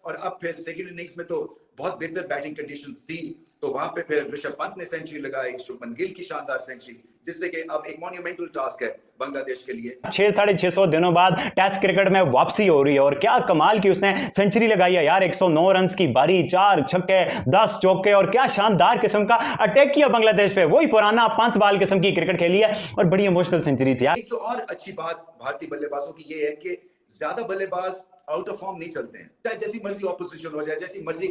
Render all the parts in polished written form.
और अब फिर सेकंड इनिंग्स में तो बहुत बेहतर बैटिंग कंडीशंस थी, तो वहां पे फिर ऋषभ पंत ने सेंचुरी लगाई, शुभमन गिल की शानदार सेंचुरी, जिससे कि अब एक मॉन्यूमेंटल टास्क है बांग्लादेश के लिए। 600-650 दिनों बाद टेस्ट क्रिकेट में वापसी हो रही है और क्या कमाल की उसने सेंचुरी लगाई है यार। 109 रन की बारी, 4 छक्के, 10 चौके और क्या शानदार किस्म का अटैक किया बांग्लादेश पे। वही पुराना पंत बाल किस्म की क्रिकेट खेली है और बड़ी इमोशनल सेंचुरी थी यार। एक जो और अच्छी बात भारतीय बल्लेबाजों की ये है कि ज्यादा बल्लेबाज आउट ऑफ फॉर्म नहीं चलते हैं, चाहे जैसी मर्जी ऑपोजिशन हो जाए, जैसी मर्जी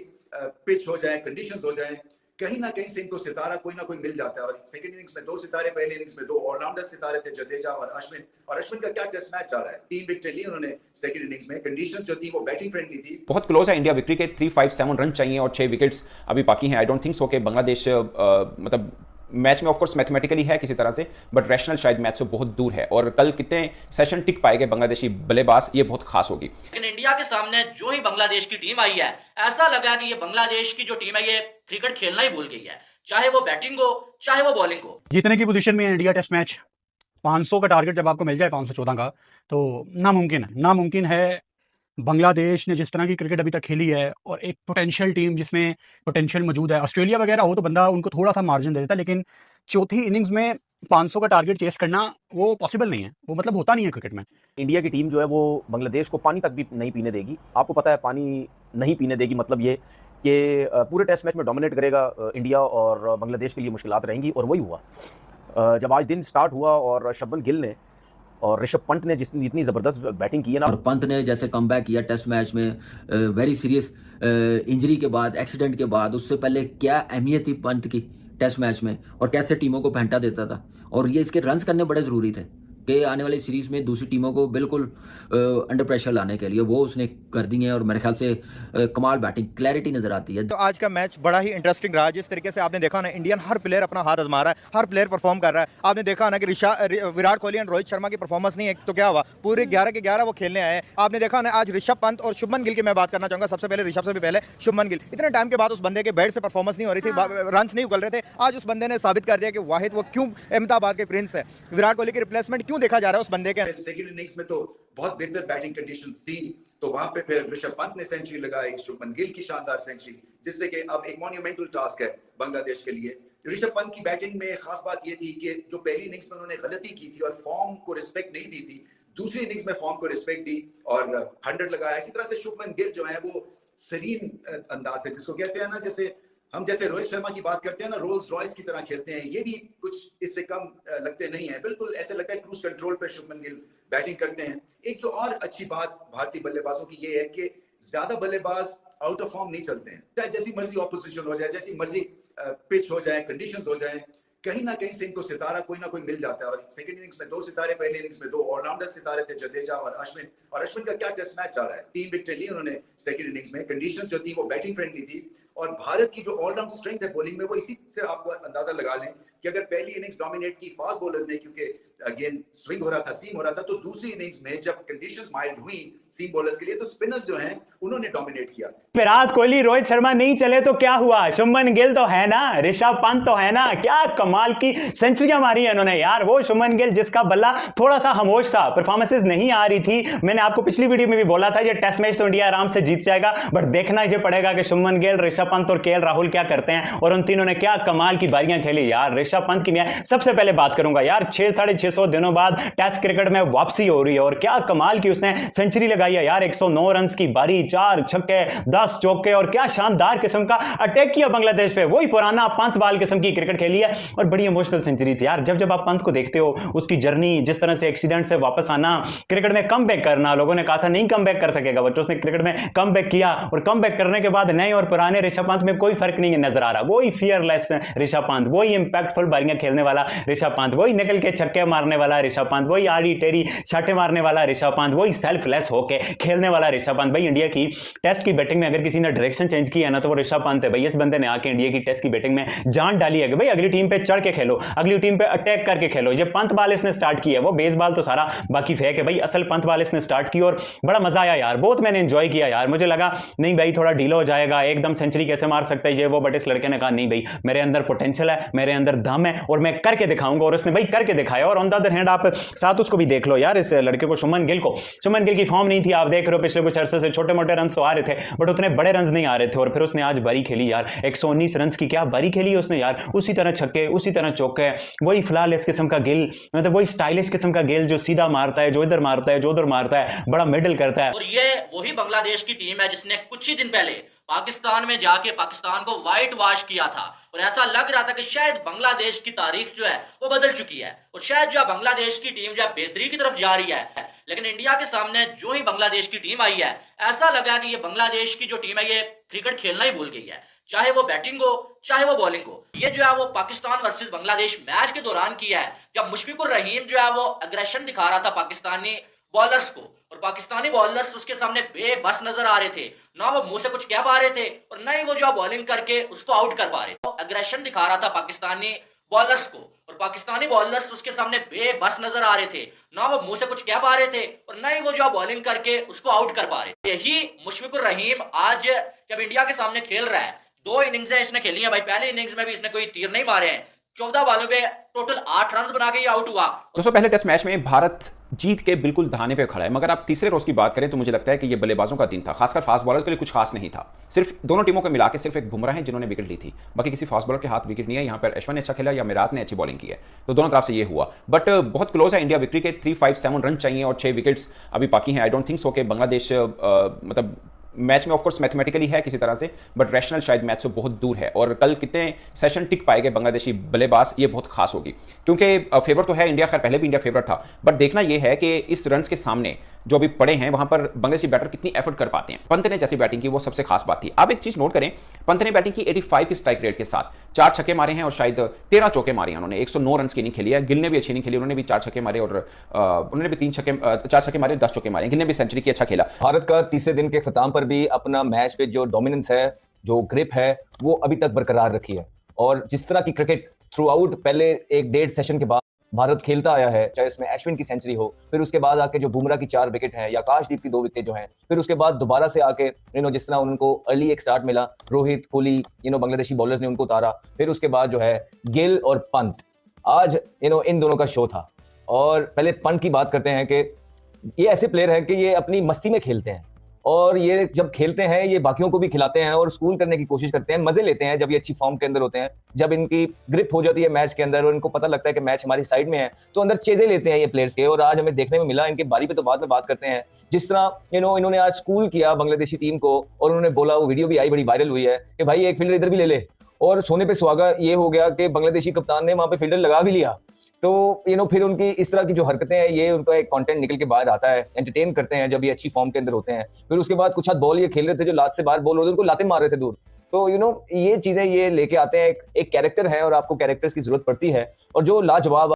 पिच हो जाए, कंडीशंस हो जाए, कहीं ना कहीं से इनको सितारा कोई ना कोई मिल जाता है। और सेकंड इनिंग्स में 2 सितारे, पहले इनिंग्स में 2 ऑलराउंडर सितारे थे, जडेजा और अश्विन का क्या टेस्ट मैच जा रहा है। 3 विकेट ली उन्होंने सेकंड इनिंग्स में, कंडीशन जो थी वो बैटिंग फ्रेंडली थी। बहुत क्लोज है इंडिया विक्ट्री के। 357 रन चाहिए और 6 विकेट्स अभी बाकी हैं। आई डोंट थिंक सो कि बांग्लादेश मतलब मैच में ऑफकोर्स मैथमेटिकली है किसी तरह से, बट रैशनल शायद मैच से बहुत दूर है। और कल कितने सेशन टिक पाएंगे बांग्लादेशी बल्लेबाज, ये बहुत खास होगी। लेकिन इंडिया के सामने जो ही बांग्लादेश की टीम आई है, ऐसा लगा कि ये बांग्लादेश की जो टीम है ये क्रिकेट खेलना ही भूल गई है, चाहे वो बैटिंग हो चाहे वो बॉलिंग हो। जीतने की पोजीशन में है इंडिया टेस्ट मैच। 500 का टारगेट जब आपको मिल जाए 514 का, तो नामुमकिन है। बांग्लादेश ने जिस तरह की क्रिकेट अभी तक खेली है और एक पोटेंशियल टीम जिसमें पोटेंशियल मौजूद है, ऑस्ट्रेलिया वगैरह हो तो बंदा उनको थोड़ा सा मार्जिन दे देता, लेकिन चौथी इनिंग्स में 500 का टारगेट चेस करना वो पॉसिबल नहीं है, वो मतलब होता नहीं है क्रिकेट में। इंडिया की टीम जो है वो बांग्लादेश को पानी तक भी नहीं पीने देगी। आपको पता है पानी नहीं पीने देगी मतलब ये कि पूरे टेस्ट मैच में डोमिनेट करेगा इंडिया और बांग्लादेश के लिए मुश्किलात रहेंगी। और वही हुआ जब आज दिन स्टार्ट हुआ और शुभमन गिल ने और ऋषभ पंत ने जितनी इतनी ज़बरदस्त बैटिंग की है ना, और पंत ने जैसे कमबैक किया टेस्ट मैच में, वेरी सीरियस इंजरी के बाद, एक्सीडेंट के बाद, उससे पहले क्या अहमियत थी पंत की टेस्ट मैच में और कैसे टीमों को फेंटा देता था। और ये इसके रन्स करने बड़े ज़रूरी थे कि आने वाली सीरीज़ में दूसरी टीमों को बिल्कुल अंडर प्रेशर लाने के लिए वो उसने कर दी है। और मेरे ख्याल से कमाल बैटिंग क्लैरिटी नज़र आती है। तो आज का मैच बड़ा ही इंटरेस्टिंग रहा। जिस तरीके से आपने देखा ना, इंडियन हर प्लेयर अपना हाथ आजमा रहा है, हर प्लेयर परफॉर्म कर रहा है। आपने देखा ना कि विराट कोहली और रोहित शर्मा की परफॉर्मेंस नहीं है, तो क्या हुआ, पूरे 11 के 11 वो खेलने आए हैं। आपने देखा ना आज ऋषभ पंत और शुभमन गिल की मैं बात करना चाहूँगा। सबसे पहले ऋषभ से भी पहले शुभमन गिल, इतने टाइम के बाद उस बंदे के बैट से परफॉर्मेंस नहीं हो रही थी, रन नहीं उगल रहे थे। आज उस बंदे ने साबित कर दिया कि वाहिद वो क्यों अहमदाबाद के प्रिंस है। विराट कोहली की रिप्लेसमेंट क्यों देखा जा रहा है उस बंदे। सेकंड इनिंग्स में तो बहुत बेहतर बैटिंग कंडीशंस थी, तो वहां पे फिर ऋषभ पंत ने सेंचुरी लगाई, शुभमन गिल की शानदार सेंचुरी, जिससे कि अब एक मॉन्यूमेंटल टास्क है बांग्लादेश के लिए। ऋषभ पंत की बैटिंग में खास बात ये थी कि जो पहली इनिंग्स में उन्होंने गलती की थी और फॉर्म को रिस्पेक्ट नहीं दी थी, दूसरी इनिंग्स में फॉर्म को रिस्पेक्ट दी और 100 लगाया। इसी तरह से शुभमन गिल जो है वो सीरीन अंदाज से, जिसको कहते हैं ना, जैसे रोहित शर्मा की बात करते हैं ना, रोल्स रॉयस की तरह खेलते हैं, ये भी कुछ इससे कम लगते नहीं है। बिल्कुल ऐसे लगता है क्रूज कंट्रोल पे शुभमन गिल बैटिंग करते हैं। एक जो और अच्छी बात भारतीय बल्लेबाजों की ये है कि ज्यादा बल्लेबाज आउट ऑफ फॉर्म नहीं चलते हैं, चाहे जैसी मर्जी ऑपोजिशन हो जाए, जैसी मर्जी पिच हो जाए, कंडीशंस हो जाए, कहीं ना कहीं से इनको सितारा कोई ना कोई मिल जाता है। और सेकंड इनिंग्स में 2 सितारे, पहले इनिंग्स में 2 ऑलराउंडर सितारे थे, जडेजा और अश्विन का क्या टेस्ट मैच जा रहा है। 3 विकेट ली उन्होंने सेकंड इनिंग्स में, कंडीशन जो थी वो बैटिंग फ्रेंडली थी। और भारत की जो ऑलराउंड स्ट्रेंथ है बॉलिंग में, वो इसी से आपको अंदाजा लगा लें कि अगर पहली इनिंग्स डोमिनेट की फास्ट बॉलर्स ने, क्योंकि अगेन स्विंग हो रहा था, सीम हो रहा था, तो दूसरी इनिंग्स में जब कंडीशंस माइल्ड हुई सीम बॉलर्स के लिए, तो स्पिनर्स जो हैं उन्होंने डोमिनेट किया। विराट कोहली, रोहित शर्मा नहीं चले तो क्या हुआ, शुभमन गिल तो है ना, ऋषभ पंत तो है ना, क्या कमाल की सेंचुरियां मारी है इन्होंने यार। वो शुभमन गिल जिसका बल्ला थोड़ा सा खामोश था, परफॉर्मेंसेस नहीं आ रही थी। मैंने आपको पिछली वीडियो में भी बोला था ये टेस्ट मैच तो इंडिया आराम से जीत जाएगा, बट देखना ये पड़ेगा कि शुभमन गिल, ऋषभ पंत और केएल राहुल क्या करते हैं। और उन तीनों ने क्या कमाल की बारियां खेली यार। ऋषभ पंत की मैं सबसे पहले बात करूंगा यार। 600-650 दिनों बाद टेस्ट क्रिकेट में वापसी हो रही है और क्या कमाल की उसने सेंचुरी लगाई है यार। 109 रन की बारी, 4 छक्के, 10 चौके और क्या शानदार किस्म का अटैक किया बांग्लादेश पे। वही पुराना पंत बाल किस्म की क्रिकेट खेली है और बड़ी इमोशनल सेंचुरी थी यार। जब आप पंत को देखते हो, उसकी जर्नी, जिस तरह से एक्सीडेंट से वापस आना, क्रिकेट में कमबैक करना, लोगों ने कहा था नहीं कमबैक कर सकेगा, बट उसने क्रिकेट में कमबैक किया और कमबैक करने के बाद नए और पुराने ऋषभ पंत में कोई फर्क नहीं नजर आ रहा। वही फियरलेस ऋषभ पंत, वही इंपैक्टफुल बारियां खेलने वाला ऋषभ पंत, वही निकल के छक्के मारने वाला ऋषभ पंत, वही आड़ी टेरी छाटे मारने वाला ऋषभ पंत, वही सेल्फलेस होके खेलने वाला ऋषभ पंत। भाई इंडिया की टेस्ट की बैटिंग में अगर किसी ने डायरेक्शन चेंज किया ना तो वो ऋषभ पंत है भाई। इस बंदे ने आके इंडिया की टेस्ट की बैटिंग में जान डाली है कि भाई अगली टीम पे चढ़ के खेलो, अगली टीम पे अटैक करके खेलो। ये पंत बाल इसने स्टार्ट किया है, वो बेस बाल तो सारा बाकी फेक है भाई, असल पंत बाल इसने स्टार्ट की और बड़ा मजा आया यार। बहुत मैंने एंजॉय किया यार। मुझे लगा नहीं भाई थोड़ा ढीला हो जाएगा, एकदम सेंचुरी कैसे मार सकता है ये वो, बट इस लड़के ने कहा नहीं भाई मेरे अंदर पोटेंशियल है, मेरे अंदर दम है और मैं करके दिखाऊंगा, और उसने भाई करके दिखाया। और ऑन द अदर हैंड आप साथ उसको भी देख लो यार, इस लड़के को, शुभमन गिल को। शुभमन गिल की फॉर्म नहीं थी, आप देख रहे हो पिछले कुछ अरसे से छोटे मोटे रन तो आ रहे थे बट उतने बड़े रन नहीं आ रहे थे। और फिर उसने आज बारी खेली यार, 119 रन की क्या बारी खेली है उसने यार, उसी तरह छक्के, उसी तरह चौके, वही फ्लॉलेस किस्म का गिल, मतलब वही स्टाइलिश किस्म का गिल जो सीधा मारता है, जो इधर मारता है, जो उधर मारता है, बड़ा मिडल करता है। और ये वही बांग्लादेश की टीम है जिसने कुछ ही दिन पहले पाकिस्तान में जाके पाकिस्तान को व्हाइट वॉश किया था, और ऐसा लग रहा था कि शायद बांग्लादेश की तारीख जो है वो बदल चुकी है और शायद जो बांग्लादेश की टीम जो है बेहतरी की तरफ जा रही है। लेकिन इंडिया के सामने जो ही बांग्लादेश की टीम आई है, ऐसा लगा कि ये बांग्लादेश की जो टीम है ये क्रिकेट खेलना ही भूल गई है, चाहे वो बैटिंग हो चाहे वो बॉलिंग हो। ये जो है वो पाकिस्तान वर्सेस बांग्लादेश मैच के दौरान किया है, जब मुशफिकुर रहीम जो है वो अग्रेशन दिखा रहा था पाकिस्तानी बॉलर्स को, और पाकिस्तानी बॉलर्स उसके सामने बेबस नजर आ रहे थे, ना वो मुंह से कुछ कह पा रहे थे और ना ही वो जो बॉलिंग करके उसको आउट कर पा रहे थे। तो अग्रेशन दिखा रहा था पाकिस्तानी बॉलर्स को, और पाकिस्तानी बॉलर्स उसके सामने बेबस नजर आ रहे थे, ना वो मुंह से कुछ कह पा रहे थे और ना ही वो जो बॉलिंग करके उसको आउट कर पा रहे थे। यही मुशफिकुर रहीम आज जब इंडिया के सामने खेल रहा है, 2 इनिंग्स इसने खेली है भाई, पहले इनिंग्स में भी इसने कोई तीर नहीं मारे हैं, 14 बॉलों पे टोटल 8 रन बना के आउट हुआ। दोस्तों पहले टेस्ट मैच में भारत जीत के बिल्कुल दहाने पे खड़ा है, मगर आप तीसरे रोज की बात करें तो मुझे लगता है कि ये बल्लेबाजों का दिन था, खासकर फास्ट बॉलर्स के लिए कुछ खास नहीं था। सिर्फ दोनों टीमों को मिला के सिर्फ एक बुमराह है जिन्होंने विकेट ली थी, बाकी किसी फास्ट बॉलर के हाथ विकेट नहीं है। यहाँ पर अश्विन ने अच्छा खेला या मिराज ने अच्छी बॉलिंग की है, तो दोनों तरफ से ये हुआ। बट बहुत क्लोज है इंडिया विक्ट्री के, 357 रन चाहिए और 6 विकेट्स अभी बाकी हैं। आई डोंट थिंक सो कि बांग्लादेश मतलब मैच में ऑफकोर्स मैथमेटिकली है किसी तरह से, बट रैशनल शायद मैच से बहुत दूर है। और कल कितने सेशन टिक पाएंगे बांग्लादेशी बल्लेबाज, ये बहुत खास होगी, क्योंकि फेवरेट तो है इंडिया, खैर पहले भी इंडिया फेवरेट था, बट देखना यह है कि इस रन के सामने जो अभी पड़े हैं वहां पर बांग्लादेशी बैटर कितनी एफर्ट कर पाते हैं। पंत ने जैसी बैटिंग की वो सबसे खास बात थी। आप एक चीज नोट करें, पंत ने बैटिंग की 85 की स्ट्राइक रेट के साथ 4 छक्के मारे हैं और शायद 13 चौके मारे हैं उन्होंने। 109 रन की इनिंग खेली है। गिल ने भी अच्छी इनिंग खेली, उन्होंने भी 4 छक्के मारे और उन्होंने भी 4 छक्के मारे, 10 चौके मारे। गिल ने भी सेंचुरी की, अच्छा खेला। भारत का तीसरे दिन के अख्ताम पर भी अपना मैच पे जो डोमिनेंस है, जो ग्रिप है, वो अभी तक बरकरार रखी है। और जिस तरह की क्रिकेट थ्रू आउट पहले 1-1.5 सेशन के बाद भारत खेलता आया है, चाहे उसमें अश्विन की सेंचुरी हो, फिर उसके बाद आके जो बुमराह की 4 विकेट हैं या आकाशदीप की 2 विकेट जो हैं, फिर उसके बाद दोबारा से आके जिस तरह उनको अर्ली एक स्टार्ट मिला, रोहित, कोहली, बांग्लादेशी बॉलर्स ने उनको उतारा, फिर उसके बाद जो है गिल और पंत, आज इन दोनों का शो था। और पहले पंत की बात करते हैं कि ये ऐसे प्लेयर हैं कि ये अपनी मस्ती में खेलते हैं, और ये जब खेलते हैं ये बाकियों को भी खिलाते हैं और स्कूल करने की कोशिश करते हैं, मजे लेते हैं जब ये अच्छी फॉर्म के अंदर होते हैं। जब इनकी ग्रिप हो जाती है मैच के अंदर और इनको पता लगता है कि मैच हमारी साइड में है, तो अंदर चेज़े लेते हैं ये प्लेयर्स के। और आज हमें देखने में मिला, इनके बारी पे तो बाद में बात करते हैं, जिस तरह इन्होंने आज स्कूल किया बांग्लादेशी टीम को, और उन्होंने बोला, वो वीडियो भी आई, बड़ी वायरल हुई है कि भाई एक फील्डर इधर भी ले ले, और सोने पे सुहागा ये हो गया कि बांग्लादेशी कप्तान ने वहां पे फील्डर लगा भी लिया। तो फिर उनकी इस तरह की जो हरकतें हैं, ये उनका एक कंटेंट निकल के बाहर आता है, एंटरटेन करते हैं जब ये अच्छी फॉर्म के अंदर होते हैं। फिर उसके बाद कुछ हाथ बॉल ये खेल रहे थे जो लात से बाहर बॉल होते, उनको लाते मार रहे थे दूर। तो ये चीजें ये लेके आते हैं, एक कैरेक्टर है और आपको कैरेक्टर्स की जरूरत पड़ती है, और जो लाजवाब